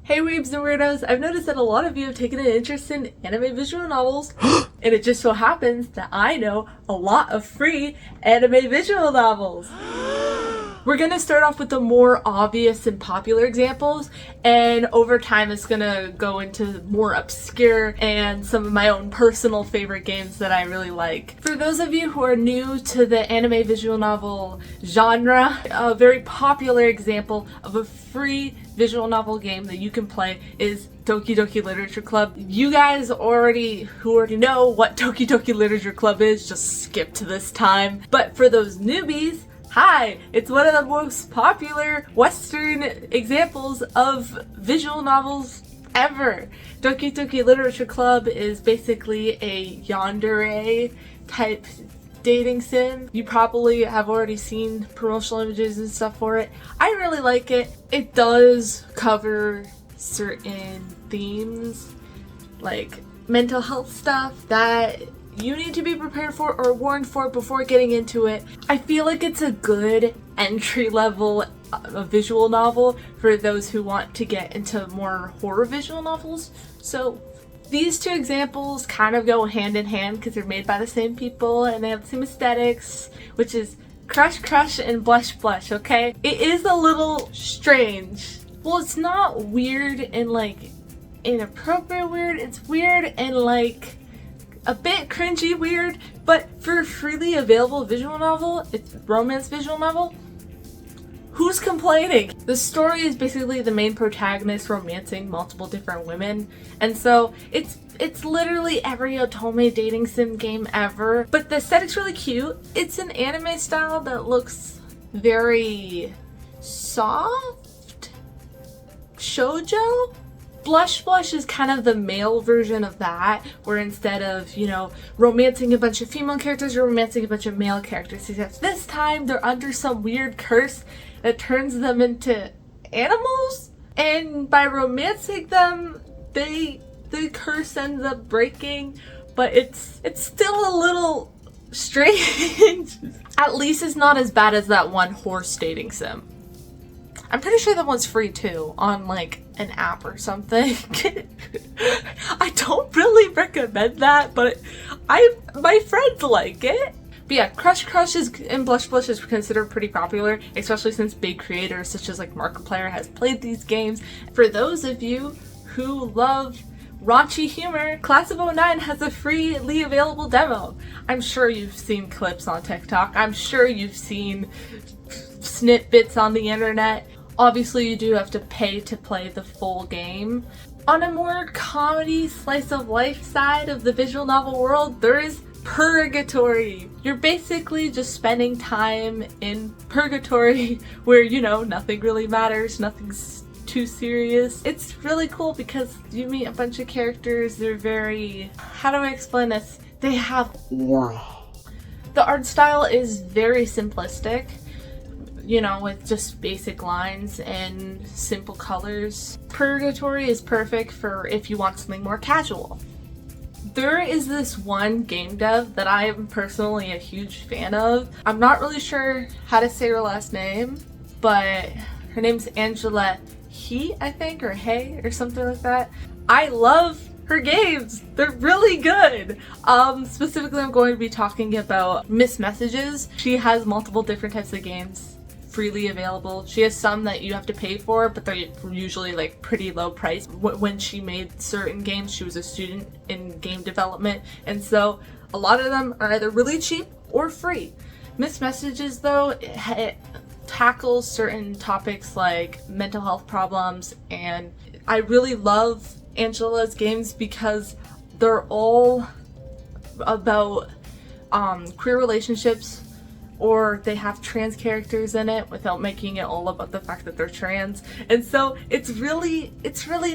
Hey weebs and weirdos, I've noticed that a lot of you have taken an interest in anime visual novels, and it just so happens that I know a lot of free anime visual novels. We're gonna start off with the more obvious and popular examples, and over time it's gonna go into more obscure and some of my own personal favorite games that I really like. For those of you who are new to the anime visual novel genre, a very popular example of a free visual novel game that you can play is Doki Doki Literature Club. You guys who already know what Doki Doki Literature Club is, just skip to this time. But for those newbies, hi! It's one of the most popular Western examples of visual novels ever. Doki Doki Literature Club is basically a yandere type dating sim. You probably have already seen promotional images and stuff for it. I really like it. It does cover certain themes like mental health stuff that you need to be prepared for or warned for before getting into it. I feel like it's a good entry level visual novel for those who want to get into more horror visual novels. So these two examples kind of go hand in hand because they're made by the same people and they have the same aesthetics, which is Crush Crush and Blush Blush, okay? It is a little strange. Well, it's not weird and like inappropriate weird, it's weird and like a bit cringy weird, but for a freely available visual novel, it's a romance visual novel, who's complaining? The story is basically the main protagonist romancing multiple different women, and so it's literally every otome dating sim game ever, but the aesthetic's really cute. It's an anime style that looks very soft, shoujo? Blush Blush is kind of the male version of that, where instead of, romancing a bunch of female characters, you're romancing a bunch of male characters. Except this time, they're under some weird curse that turns them into animals, and by romancing them, the curse ends up breaking, but it's still a little strange. At least it's not as bad as that one horse dating sim. I'm pretty sure that one's free too, on like an app or something. I don't really recommend that, but my friends like it. But yeah, Crush Crush and Blush Blush is considered pretty popular, especially since big creators such as like Markiplier has played these games. For those of you who love raunchy humor, Class of 09 has a freely available demo. I'm sure you've seen clips on TikTok. I'm sure you've seen snippets on the internet. Obviously, you do have to pay to play the full game. On a more comedy, slice of life side of the visual novel world, there is Purgatory. You're basically just spending time in purgatory where, nothing really matters, nothing's too serious. It's really cool because you meet a bunch of characters. They're very, how do I explain this? They have aura. The art style is very simplistic, with just basic lines and simple colors. Purgatory is perfect for if you want something more casual. There is this one game dev that I am personally a huge fan of. I'm not really sure how to say her last name, but her name's Angela He, I think, or Hey, or something like that. I love her games. They're really good. Specifically, I'm going to be talking about Miss Messages. She has multiple different types of games freely available. She has some that you have to pay for, but they're usually like pretty low price. When she made certain games, she was a student in game development, and so a lot of them are either really cheap or free. Miss Messages, though, it tackles certain topics like mental health problems, and I really love Angela's games because they're all about queer relationships, or they have trans characters in it without making it all about the fact that they're trans. And so it's really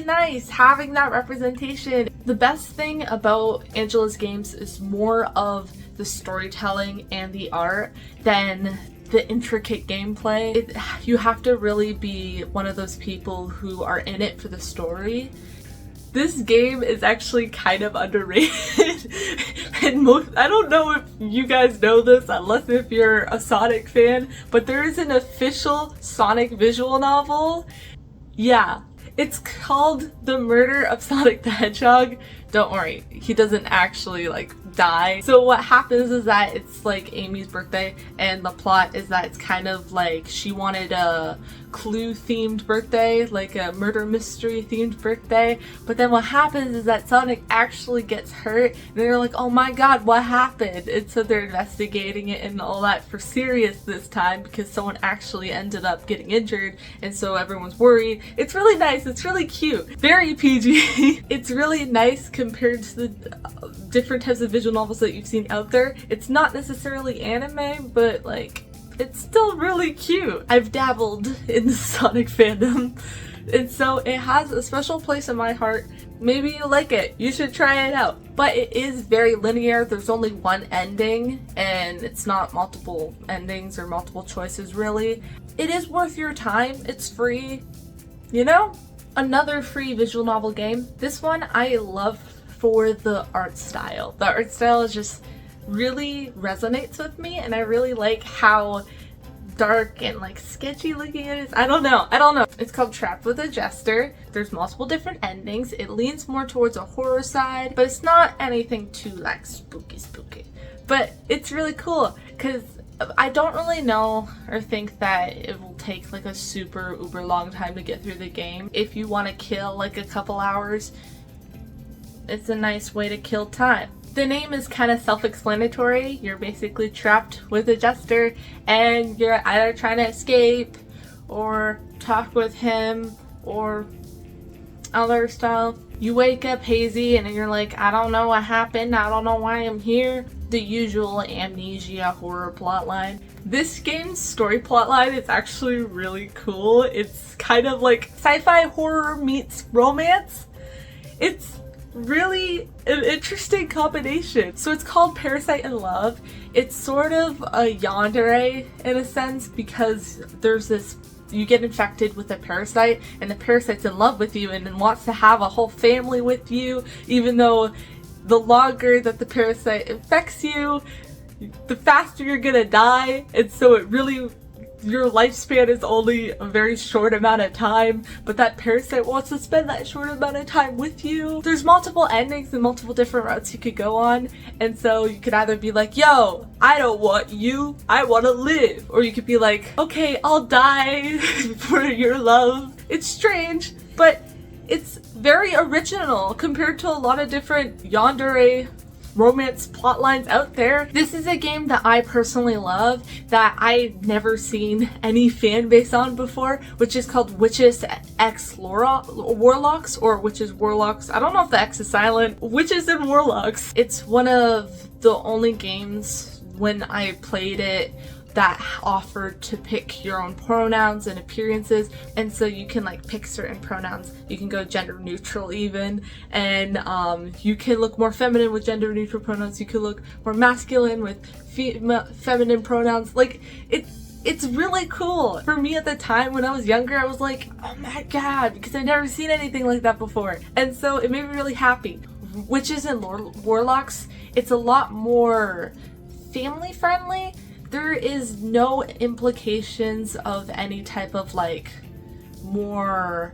nice having that representation. The best thing about Angela's games is more of the storytelling and the art than the intricate gameplay. You have to really be one of those people who are in it for the story. This game is actually kind of underrated, and I don't know if you guys know this unless if you're a Sonic fan, but there is an official Sonic visual novel. Yeah, It's called The Murder of Sonic the Hedgehog. Don't worry, he doesn't actually like die. So what happens is that it's like Amy's birthday, and the plot is that it's kind of like she wanted a Clue themed birthday, like a murder mystery themed birthday, but then what happens is that Sonic actually gets hurt, and they're like, oh my god, what happened? And so they're investigating it and all that for serious this time because someone actually ended up getting injured, and so everyone's worried. It's really nice, it's really cute, very PG. It's really nice compared to the different types of visual novels that you've seen out there. It's not necessarily anime, but like, it's still really cute. I've dabbled in the Sonic fandom, and so it has a special place in my heart. Maybe you like it, you should try it out. But it is very linear, there's only one ending, and it's not multiple endings or multiple choices really. It is worth your time, it's free, you know? Another free visual novel game. This one I love for the art style. The art style is just really resonates with me, and I really like how dark and like sketchy looking it is. I don't know. It's called Trapped with a Jester. There's multiple different endings. It leans more towards a horror side, but it's not anything too like spooky. But it's really cool because I don't really know or think that it will take like a super uber long time to get through the game. If you want to kill like a couple hours, it's a nice way to kill time. The name is kind of self-explanatory. You're basically trapped with a jester, and you're either trying to escape or talk with him or other stuff. You wake up hazy and you're like, I don't know what happened, I don't know why I'm here. The usual amnesia horror plotline. This game's story plotline is actually really cool. It's kind of like sci-fi horror meets romance. It's really an interesting combination. So it's called Parasite in Love. It's sort of a yandere in a sense because there's this, you get infected with a parasite and the parasite's in love with you and then wants to have a whole family with you, even though the longer that the parasite infects you, the faster you're gonna die. And so it really, your lifespan is only a very short amount of time, but that parasite wants to spend that short amount of time with you. There's multiple endings and multiple different routes you could go on, and so you could either be like, yo, I don't want you, I want to live, or you could be like, okay, I'll die for your love. It's strange, but it's very original compared to a lot of different yandere romance plotlines out there. This is a game that I personally love that I've never seen any fan base on before, which is called Witches X Warlocks, or Witches Warlocks. I don't know if the X is silent. Witches and Warlocks. It's one of the only games when I played it that offered to pick your own pronouns and appearances, and so you can like pick certain pronouns. You can go gender neutral even, and you can look more feminine with gender neutral pronouns. You can look more masculine with feminine pronouns. Like it's really cool. For me at the time when I was younger, I was like, oh my god, because I've never seen anything like that before, and so it made me really happy. Witches and Warlocks, it's a lot more family friendly. There is no implications of any type of like more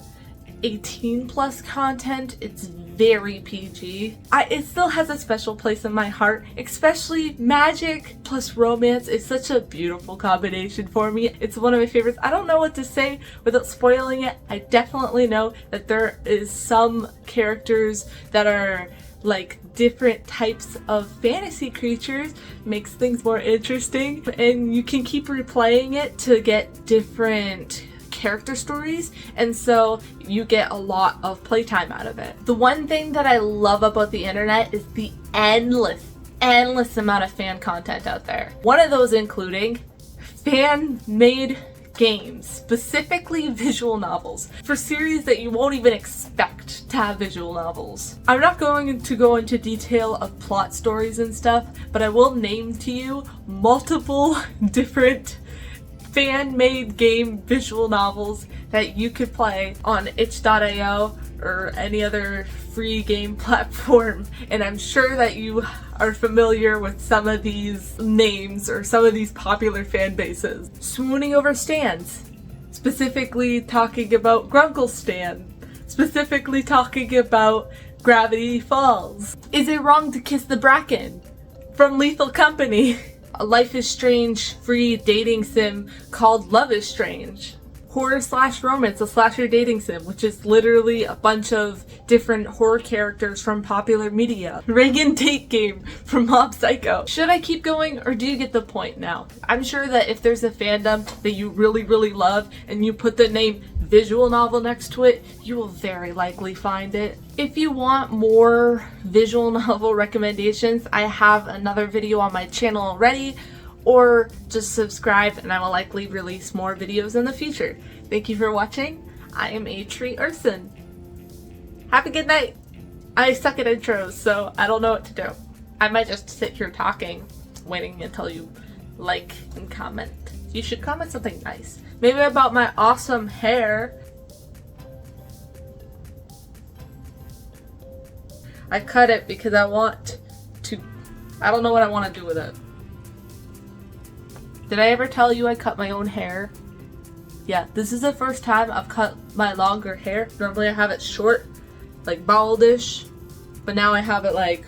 18 plus content. It's very PG. It still has a special place in my heart, especially magic plus romance is such a beautiful combination for me. It's one of my favorites. I don't know what to say without spoiling it. I definitely know that there is some characters that are like different types of fantasy creatures, makes things more interesting, and you can keep replaying it to get different character stories, and so you get a lot of playtime out of it. The one thing that I love about the internet is the endless amount of fan content out there. One of those including fan-made games, specifically visual novels, for series that you won't even expect to have visual novels. I'm not going to go into detail of plot stories and stuff, but I will name to you multiple different fan-made game visual novels that you could play on itch.io or any other free game platform, and I'm sure that you are familiar with some of these names or some of these popular fan bases. Swooning Over Stands, specifically talking about Grunkle Stan, specifically talking about Gravity Falls. Is it wrong to kiss the Bracken from Lethal Company? A Life is Strange free dating sim called Love is Strange. Horror slash romance, a slasher dating sim, which is literally a bunch of different horror characters from popular media. Reagan Tate game from Mob Psycho. Should I keep going, or do you get the point now? I'm sure that if there's a fandom that you really love and you put the name visual novel next to it, you will very likely find it. If you want more visual novel recommendations, I have another video on my channel already, or just subscribe and I will likely release more videos in the future. Thank you for watching. I am Atri Urson. Have a good night. I suck at intros, so I don't know what to do. I might just sit here talking, waiting until you like and comment. You should comment something nice. Maybe about my awesome hair. I cut it because I want to, I don't know what I want to do with it. Did I ever tell you I cut my own hair? Yeah, this is the first time I've cut my longer hair. Normally I have it short, like baldish, but now I have it like